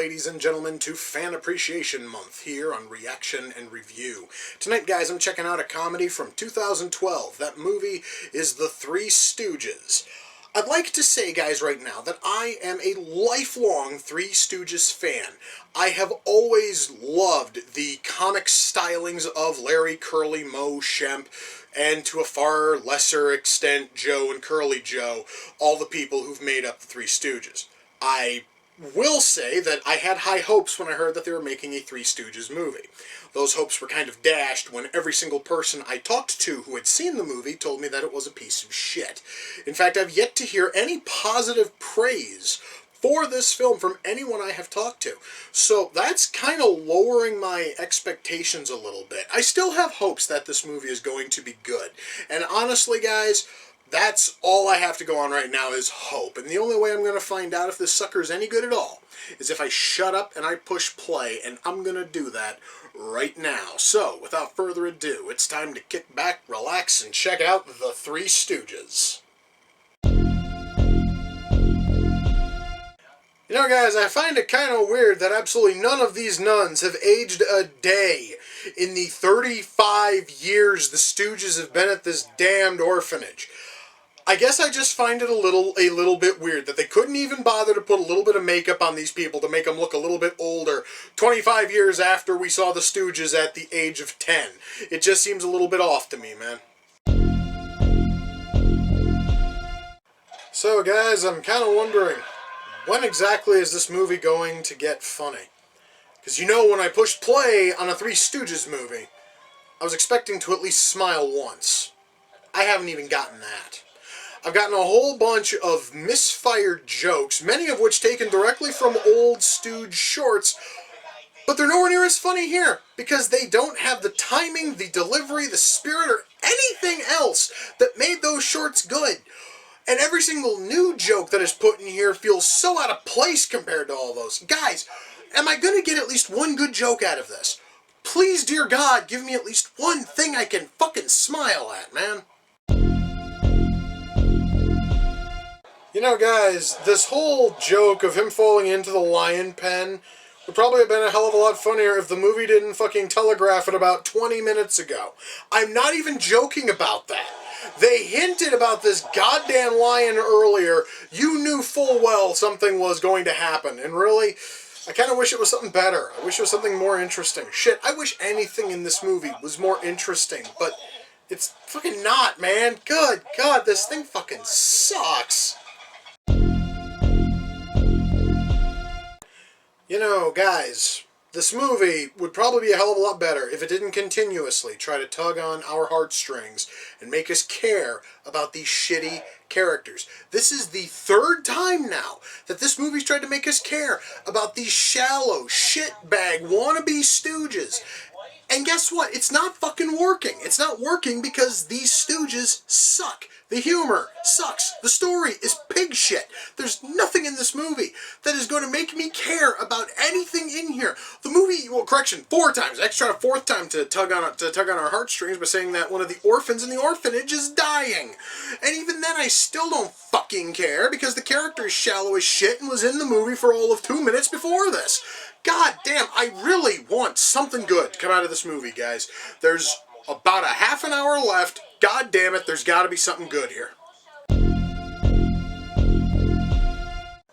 ladies and gentlemen, to Fan Appreciation Month here on Reaction and Review. Tonight, guys, I'm checking out a comedy from 2012. That movie is The Three Stooges. I'd like to say, guys, right now that I am a lifelong Three Stooges fan. I have always loved the comic stylings of Larry, Curly, Moe, Shemp, and to a far lesser extent, Joe and Curly Joe, all the people who've made up the Three Stooges. I will say that I had high hopes when I heard that they were making a Three Stooges movie. Those hopes were kind of dashed when every single person I talked to who had seen the movie told me that it was a piece of shit. In fact, I've yet to hear any positive praise for this film from anyone I have talked to. So that's kind of lowering my expectations a little bit. I still have hopes that this movie is going to be good. And honestly, guys, that's all I have to go on right now is hope. And the only way I'm going to find out if this sucker is any good at all is if I shut up and I push play, and I'm going to do that right now. So, without further ado, it's time to kick back, relax, and check out The Three Stooges. You know, guys, I find it kind of weird that absolutely none of these nuns have aged a day in the 35 years the Stooges have been at this damned orphanage. I guess I just find it a little bit weird that they couldn't even bother to put a little bit of makeup on these people to make them look a little bit older 25 years after we saw the Stooges at the age of 10. It just seems a little bit off to me, man. So, guys, I'm kind of wondering, when exactly is this movie going to get funny? Because you know, when I pushed play on a Three Stooges movie, I was expecting to at least smile once. I haven't even gotten that. I've gotten a whole bunch of misfired jokes, many of which taken directly from old Stooge shorts, but they're nowhere near as funny here, because they don't have the timing, the delivery, the spirit, or anything else that made those shorts good. And every single new joke that is put in here feels so out of place compared to all those. Guys, am I going to get at least one good joke out of this? Please, dear God, give me at least one thing I can fucking smile at, man. You know, guys, this whole joke of him falling into the lion pen would probably have been a hell of a lot funnier if the movie didn't fucking telegraph it about 20 minutes ago. I'm not even joking about that. They hinted about this goddamn lion earlier. You knew full well something was going to happen. And really, I kind of wish it was something better. I wish it was something more interesting. Shit, I wish anything in this movie was more interesting. But it's fucking not, man. Good God, this thing fucking sucks. You know, guys, this movie would probably be a hell of a lot better if it didn't continuously try to tug on our heartstrings and make us care about these shitty characters. This is the third time now that this movie's tried to make us care about these shallow, shitbag, wannabe Stooges. And guess what? It's not fucking working. It's not working because these Stooges suck. The humor sucks. The story is pig shit. There's nothing in this movie that is going to make me care about anything in here. The movie, well, correction, 4 times. I tried a 4th time to tug on our heartstrings by saying that one of the orphans in the orphanage is dying. And even then, I still don't fucking care because the character is shallow as shit and was in the movie for all of 2 minutes before this. God damn, I really want something good to come out of this movie, guys. There's about a half an hour left. God damn it, there's got to be something good here.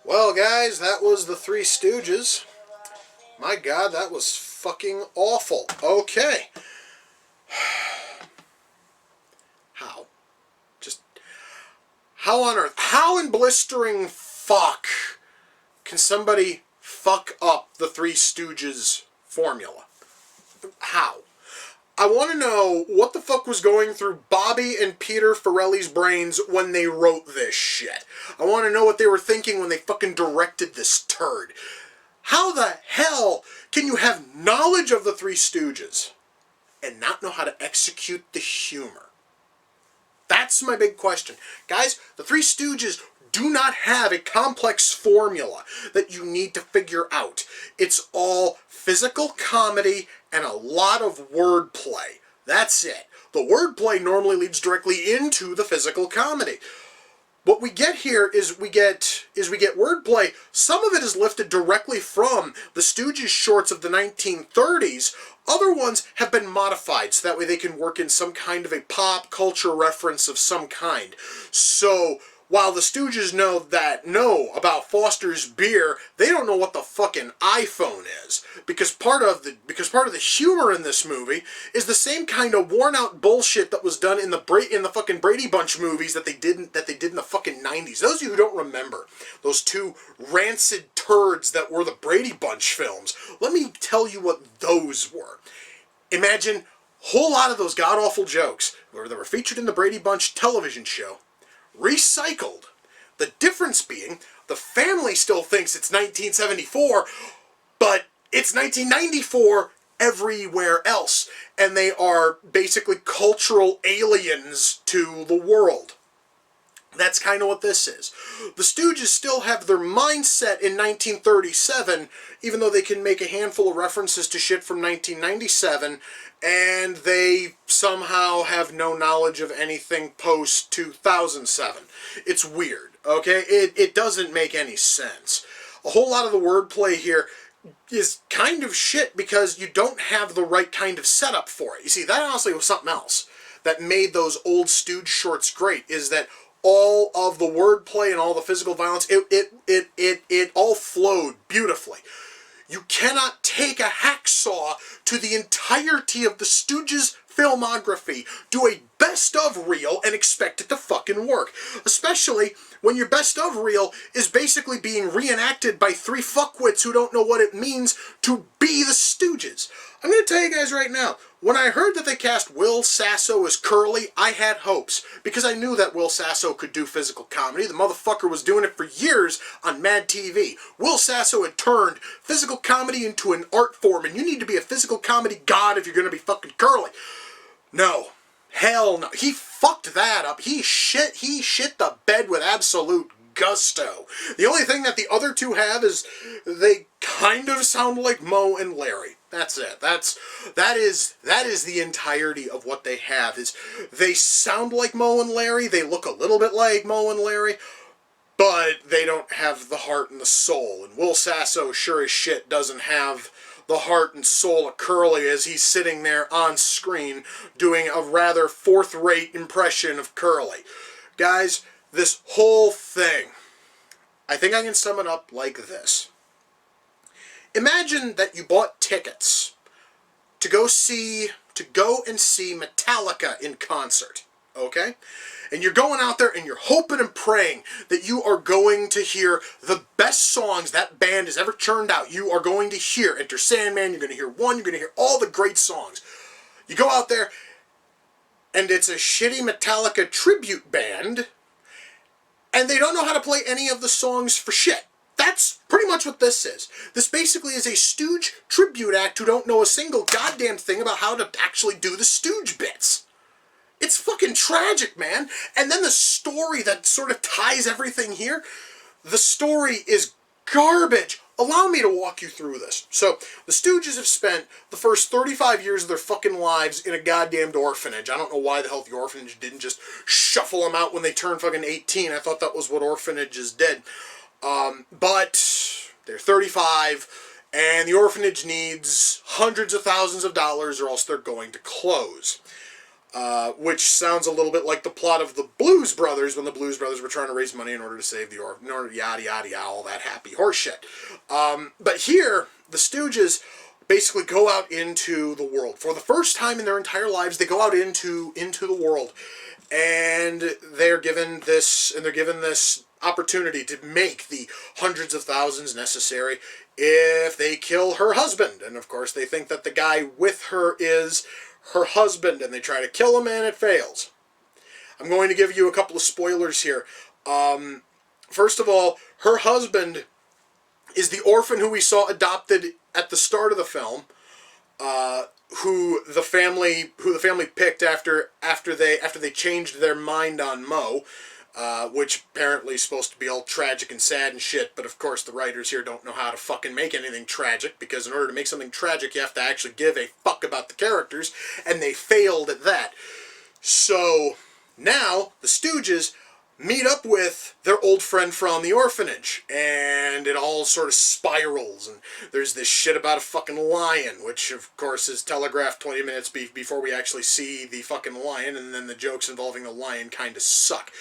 Well, guys, that was The Three Stooges. My God, that was fucking awful. Okay. How? Just, how on earth? How in blistering fuck can somebody fuck up the Three Stooges formula? How? I want to know what the fuck was going through Bobby and Peter Farrelly's brains when they wrote this shit. I want to know what they were thinking when they fucking directed this turd. How the hell can you have knowledge of the Three Stooges and not know how to execute the humor? That's my big question. Guys, the Three Stooges do not have a complex formula that you need to figure out. It's all physical comedy and a lot of wordplay. That's it. The wordplay normally leads directly into the physical comedy. What we get here is we get is we get wordplay. Some of it is lifted directly from the Stooges shorts of the 1930s. Other ones have been modified so that way they can work in some kind of a pop culture reference of some kind. So while the Stooges know about Foster's beer, they don't know what the fucking iPhone is. Because part of the humor in this movie is the same kind of worn out bullshit that was done in the fucking Brady Bunch movies that they did in the fucking 90s. Those of you who don't remember those two rancid turds that were the Brady Bunch films, let me tell you what those were. Imagine a whole lot of those god-awful jokes that were featured in the Brady Bunch television show recycled. The difference being, the family still thinks it's 1974, but it's 1994 everywhere else, and they are basically cultural aliens to the world. That's kind of what this is. The Stooges still have their mindset in 1937, even though they can make a handful of references to shit from 1997, and they somehow have no knowledge of anything post-2007. It's weird, okay? It doesn't make any sense. A whole lot of the wordplay here is kind of shit because you don't have the right kind of setup for it. You see, that honestly was something else that made those old Stooge shorts great, is that all of the wordplay and all the physical violence, it all flowed beautifully. You cannot take a hacksaw to the entirety of the Stooges filmography, do a best of reel, and expect it to fucking work. Especially when your best of reel is basically being reenacted by three fuckwits who don't know what it means to be the Stooges. I'm going to tell you guys right now, when I heard that they cast Will Sasso as Curly, I had hopes, because I knew that Will Sasso could do physical comedy. The motherfucker was doing it for years on Mad TV. Will Sasso had turned physical comedy into an art form, and you need to be a physical comedy god if you're going to be fucking Curly. No. Hell no. He fucked that up. He shit the bed with absolute gusto. The only thing that the other two have is they kind of sound like Moe and Larry. That's it. That is the entirety of what they have. Is they sound like Moe and Larry, they look a little bit like Moe and Larry, but they don't have the heart and the soul. And Will Sasso sure as shit doesn't have the heart and soul of Curly as he's sitting there on screen doing a rather fourth-rate impression of Curly. Guys, this whole thing, I think I can sum it up like this. Imagine that you bought tickets to go and see Metallica in concert, okay? And you're going out there and you're hoping and praying that you are going to hear the best songs that band has ever churned out. You are going to hear Enter Sandman, you're going to hear One, you're going to hear all the great songs. You go out there and it's a shitty Metallica tribute band, and they don't know how to play any of the songs for shit. That's pretty much what this is. This basically is a Stooge tribute act who don't know a single goddamn thing about how to actually do the Stooge bits. It's fucking tragic, man. And then the story that sort of ties everything here, the story is garbage. Allow me to walk you through this. So, the Stooges have spent the first 35 years of their fucking lives in a goddamned orphanage. I don't know why the hell the orphanage didn't just shuffle them out when they turned fucking 18. I thought that was what orphanages did. But they're 35, and the orphanage needs hundreds of thousands of dollars or else they're going to close. Which sounds a little bit like the plot of the Blues Brothers when the Blues Brothers were trying to raise money in order to save the orphan, yada yada yada, all that happy horse shit. But here, the Stooges basically go out into the world. For the first time in their entire lives, they go out into the world, and they're given this opportunity to make the hundreds of thousands necessary if they kill her husband. And of course, they think that the guy with her is her husband, and they try to kill him, and it fails. I'm going to give you a couple of spoilers here. First of all, her husband is the orphan who we saw adopted at the start of the film, who the family picked after they changed their mind on Moe, which apparently is supposed to be all tragic and sad and shit, but of course the writers here don't know how to fucking make anything tragic, because in order to make something tragic you have to actually give a fuck about the characters, and they failed at that. So now the Stooges meet up with their old friend from the orphanage, and it all sort of spirals, and there's this shit about a fucking lion, which of course is telegraphed 20 minutes before we actually see the fucking lion, and then the jokes involving the lion kind of suck.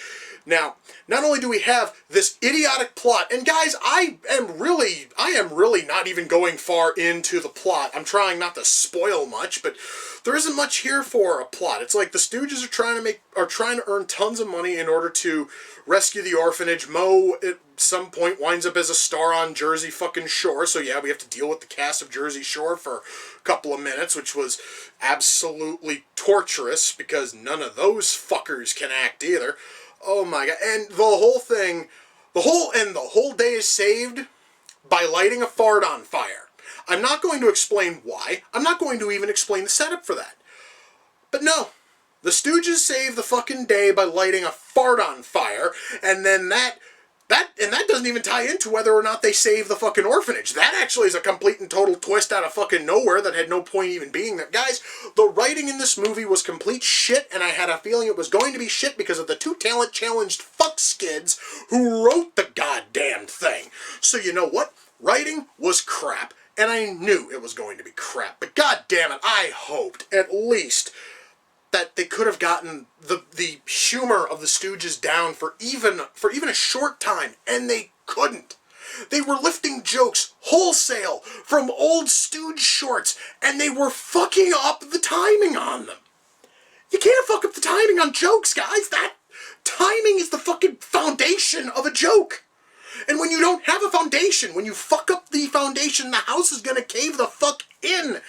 Now, not only do we have this idiotic plot, and guys, I am really not even going far into the plot. I'm trying not to spoil much, but there isn't much here for a plot. It's like the Stooges are trying to earn tons of money in order to rescue the orphanage. Mo at some point winds up as a star on Jersey fucking Shore, so yeah, we have to deal with the cast of Jersey Shore for a couple of minutes, which was absolutely torturous because none of those fuckers can act either. Oh my god. And the whole day is saved by lighting a fart on fire. I'm not going to explain why. I'm not going to even explain the setup for that. But no. The Stooges save the fucking day by lighting a fart on fire, and then that doesn't even tie into whether or not they save the fucking orphanage. That actually is a complete and total twist out of fucking nowhere that had no point even being there. Guys, the writing in this movie was complete shit, and I had a feeling it was going to be shit because of the two talent-challenged fuck skids who wrote the goddamn thing. So you know what? Writing was crap, and I knew it was going to be crap. But goddamn it, I hoped, at least, that they could have gotten the humor of the Stooges down for even a short time, and they couldn't. They were lifting jokes wholesale from old Stooge shorts, and they were fucking up the timing on them. You can't fuck up the timing on jokes, guys. That timing is the fucking foundation of a joke. And when you don't have a foundation, when you fuck up the foundation, the house is gonna cave the fuck in.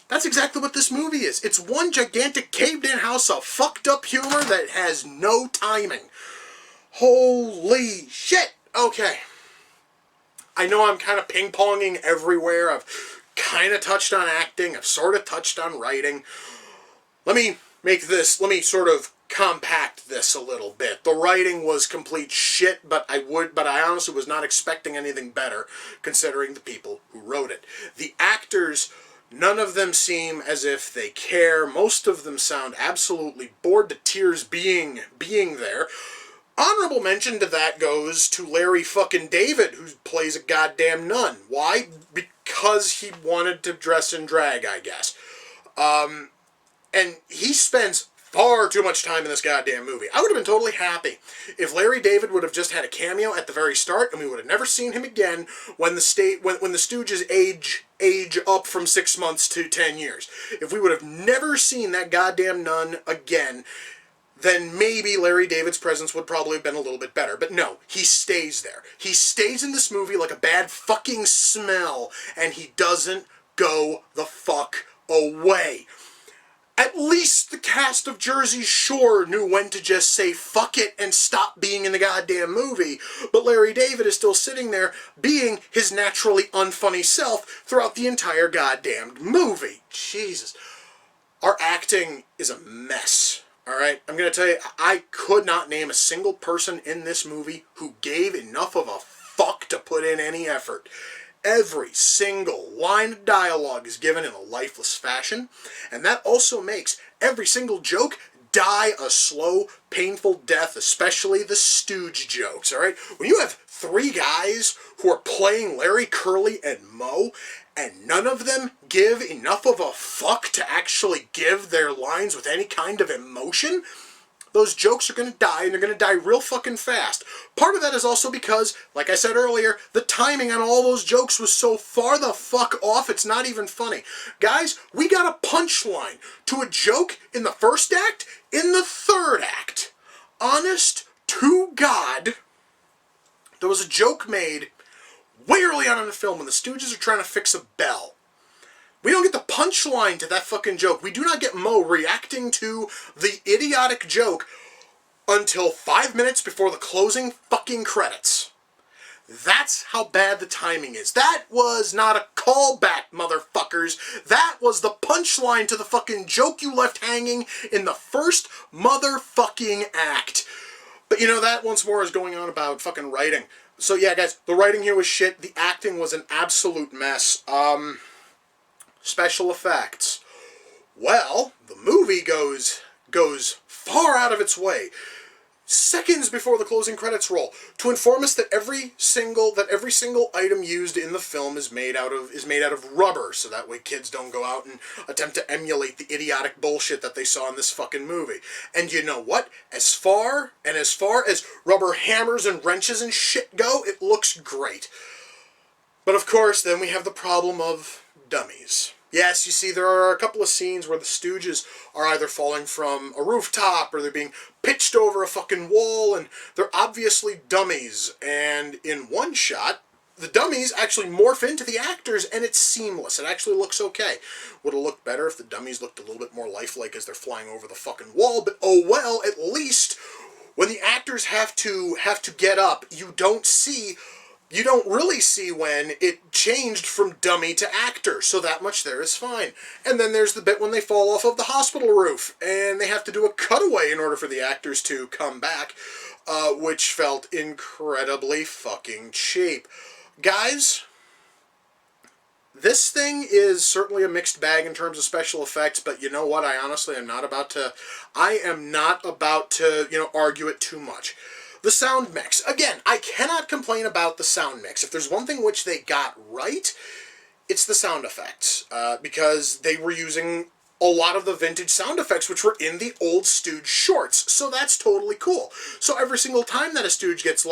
That's exactly what this movie is. It's one gigantic caved-in house of fucked up humor that has no timing. Holy shit! Okay. I know I'm kind of ping-ponging everywhere. I've kind of touched on acting. I've sort of touched on writing. Let me sort of compact this a little bit. The writing was complete shit, but I honestly was not expecting anything better, considering the people who wrote it. The actors, none of them seem as if they care. Most of them sound absolutely bored to tears being there. Honorable mention to that goes to Larry fucking David, who plays a goddamn nun. Why? Because he wanted to dress in drag, I guess. And he spends far too much time in this goddamn movie. I would have been totally happy if Larry David would have just had a cameo at the very start, and we would have never seen him again when the Stooges age up from 6 months to 10 years. If we would have never seen that goddamn nun again, then maybe Larry David's presence would probably have been a little bit better. But no, he stays there. He stays in this movie like a bad fucking smell, and he doesn't go the fuck away. At least the cast of Jersey Shore knew when to just say fuck it and stop being in the goddamn movie. But Larry David is still sitting there being his naturally unfunny self throughout the entire goddamn movie. Jesus. Our acting is a mess. Alright? I'm going to tell you, I could not name a single person in this movie who gave enough of a fuck to put in any effort. Every single line of dialogue is given in a lifeless fashion, and that also makes every single joke die a slow, painful death, especially the Stooge jokes, alright? When you have three guys who are playing Larry, Curly, and Moe, and none of them give enough of a fuck to actually give their lines with any kind of emotion, those jokes are going to die, and they're going to die real fucking fast. Part of that is also because, like I said earlier, the timing on all those jokes was so far the fuck off, it's not even funny. Guys, we got a punchline to a joke in the first act, in the third act. Honest to God, there was a joke made way early on in the film when the Stooges are trying to fix a bell. We don't get the punchline to that fucking joke. We do not get Moe reacting to the idiotic joke until 5 minutes before the closing fucking credits. That's how bad the timing is. That was not a callback, motherfuckers. That was the punchline to the fucking joke you left hanging in the first motherfucking act. But you know, that once more is going on about fucking writing. So yeah, guys, the writing here was shit. The acting was an absolute mess. Special effects. Well, the movie goes far out of its way. seconds before the closing credits roll to inform us that every single item used in the film is made out of rubber, so that way kids don't go out and attempt to emulate the idiotic bullshit that they saw in this fucking movie. And you know what? As far as rubber hammers and wrenches and shit go, it looks great. But of course, then we have the problem of dummies. Yes, you see, there are a couple of scenes where the Stooges are either falling from a rooftop or they're being pitched over a fucking wall, and they're obviously dummies. And in one shot, the dummies actually morph into the actors, and it's seamless. It actually looks okay. Would have looked better if the dummies looked a little bit more lifelike as they're flying over the fucking wall, but oh well, at least when the actors have to get up, you don't really see when it changed from dummy to actor, so that much there is fine. And then there's the bit when they fall off of the hospital roof, and they have to do a cutaway in order for the actors to come back, which felt incredibly fucking cheap. Guys, this thing is certainly a mixed bag in terms of special effects, but you know what? I honestly am not about to argue it too much. The sound mix. Again, I cannot complain about the sound mix. If there's one thing which they got right, it's the sound effects. Because they were using a lot of the vintage sound effects which were in the old Stooge shorts. So that's totally cool. So every single time that a Stooge gets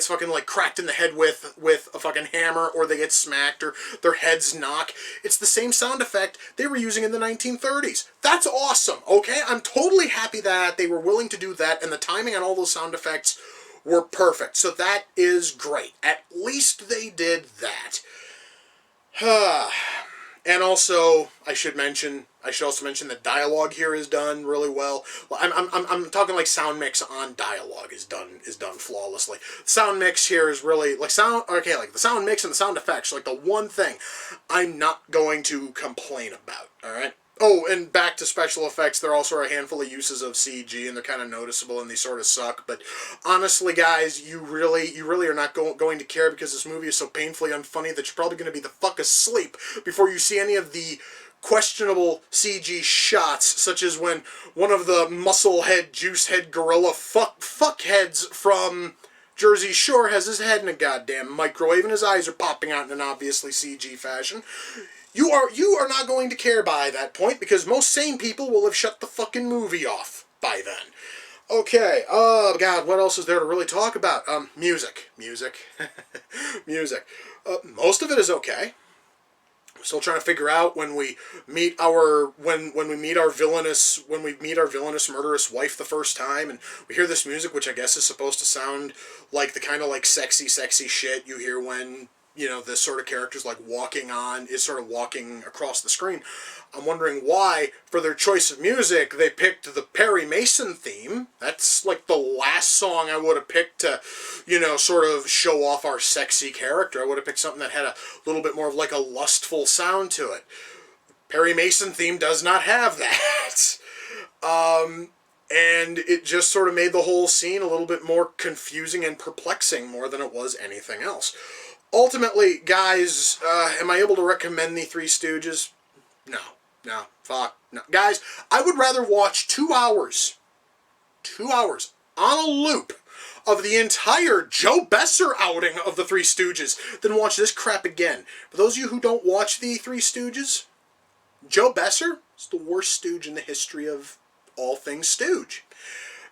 fucking cracked in the head with a fucking hammer, or they get smacked, or their heads knock, it's the same sound effect they were using in the 1930s. That's awesome, okay? I'm totally happy that they were willing to do that, and the timing on all those sound effects were perfect. So that is great. At least they did that. And also, I should also mention that dialogue here is done really well. I'm talking like sound mix on dialogue is done flawlessly. Sound mix here is really the sound mix and the sound effects, like the one thing I'm not going to complain about. All right. Oh, and back to special effects, there also are a handful of uses of CG, and they're kind of noticeable, and they sort of suck. But honestly, guys, you really are not going to care, because this movie is so painfully unfunny that you're probably going to be the fuck asleep before you see any of the questionable CG shots, such as when one of the muscle-head, juice-head gorilla fuckheads from Jersey Shore has his head in a goddamn microwave, and his eyes are popping out in an obviously CG fashion. You are not going to care by that point, because most sane people will have shut the fucking movie off by then. Okay, oh god, what else is there to really talk about? Music. Music. Most of it is okay. I'm still trying to figure out when we meet our villainous murderous wife the first time, and we hear this music, which I guess is supposed to sound like the kind of sexy shit you hear when this sort of character's walking across the screen. I'm wondering why, for their choice of music, they picked the Perry Mason theme. That's the last song I would have picked to, sort of show off our sexy character. I would have picked something that had a little bit more of a lustful sound to it. Perry Mason theme does not have that. And it just sort of made the whole scene a little bit more confusing and perplexing more than it was anything else. Ultimately, guys, am I able to recommend the Three Stooges? No. Fuck. No. Guys, I would rather watch 2 hours on a loop of the entire Joe Besser outing of the Three Stooges than watch this crap again. For those of you who don't watch the Three Stooges, Joe Besser is the worst stooge in the history of all things stooge.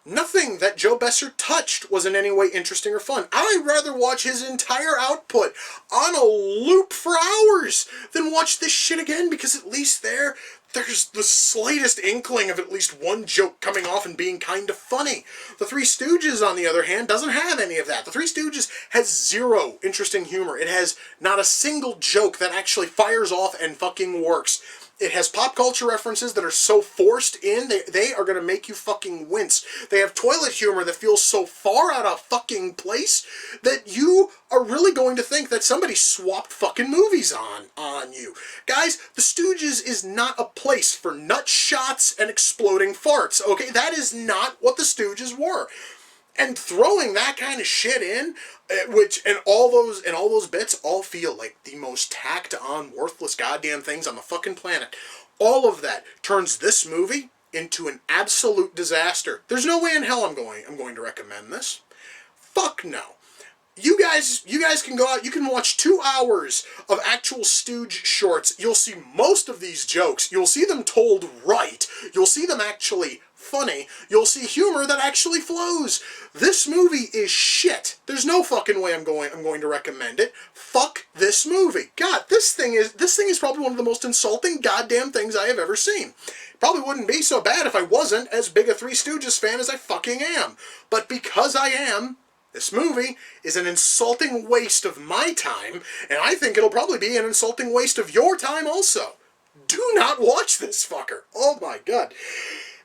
Nothing that Joe Besser touched was in any way interesting or fun. I'd rather watch his entire output on a loop for hours than watch this shit again, because at least there's the slightest inkling of at least one joke coming off and being kind of funny. The Three Stooges, on the other hand, doesn't have any of that. The Three Stooges has zero interesting humor. It has not a single joke that actually fires off and fucking works. It has pop culture references that are so forced in, they are going to make you fucking wince. They have toilet humor that feels so far out of fucking place that you are really going to think that somebody swapped fucking movies on you. Guys, The Stooges is not a place for nut shots and exploding farts, okay? That is not what The Stooges were. And throwing that kind of shit in, all those bits all feel like the most tacked on, worthless goddamn things on the fucking planet. All of that turns this movie into an absolute disaster. There's no way in hell I'm going to recommend this. Fuck no. You guys can go out, you can watch 2 hours of actual Stooge shorts. You'll see most of these jokes. You'll see them told right. You'll see them actually funny. You'll see humor that actually flows. This movie is shit. There's no fucking way I'm going to recommend it. Fuck this movie. God, this thing is probably one of the most insulting goddamn things I have ever seen. Probably wouldn't be so bad if I wasn't as big a Three Stooges fan as I fucking am. But because I am, this movie is an insulting waste of my time, and I think it'll probably be an insulting waste of your time also. Do not watch this fucker. Oh my god.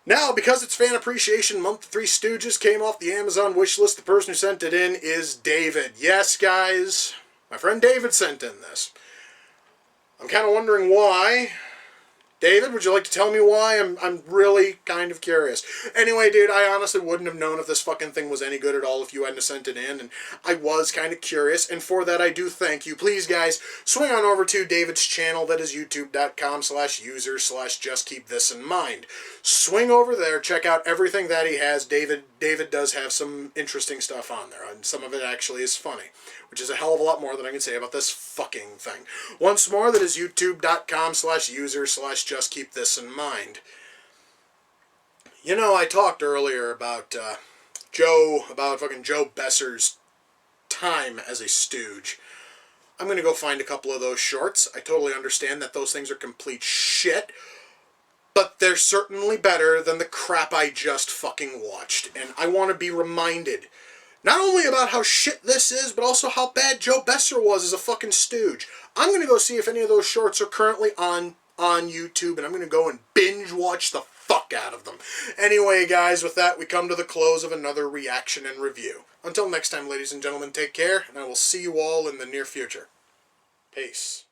Now, because it's Fan Appreciation Month, Three Stooges came off the Amazon wishlist. The person who sent it in is David. Yes, guys, my friend David sent in this. I'm kind of wondering why. David, would you like to tell me why? I'm really kind of curious. Anyway, dude, I honestly wouldn't have known if this fucking thing was any good at all if you hadn't sent it in, and I was kind of curious, and for that I do thank you. Please, guys, swing on over to David's channel. That is youtube.com/user/justkeepthisinmind. Swing over there, check out everything that he has. David does have some interesting stuff on there, and some of it actually is funny, which is a hell of a lot more than I can say about this fucking thing. Once more, that is youtube.com/user/justkeepthisinmind. You know, I talked earlier about fucking Joe Besser's time as a stooge. I'm going to go find a couple of those shorts. I totally understand that those things are complete shit, but they're certainly better than the crap I just fucking watched. And I want to be reminded not only about how shit this is, but also how bad Joe Besser was as a fucking stooge. I'm going to go see if any of those shorts are currently on YouTube, and I'm going to go and binge watch the fuck out of them. Anyway, guys, with that, we come to the close of another reaction and review. Until next time, ladies and gentlemen, take care, and I will see you all in the near future. Peace.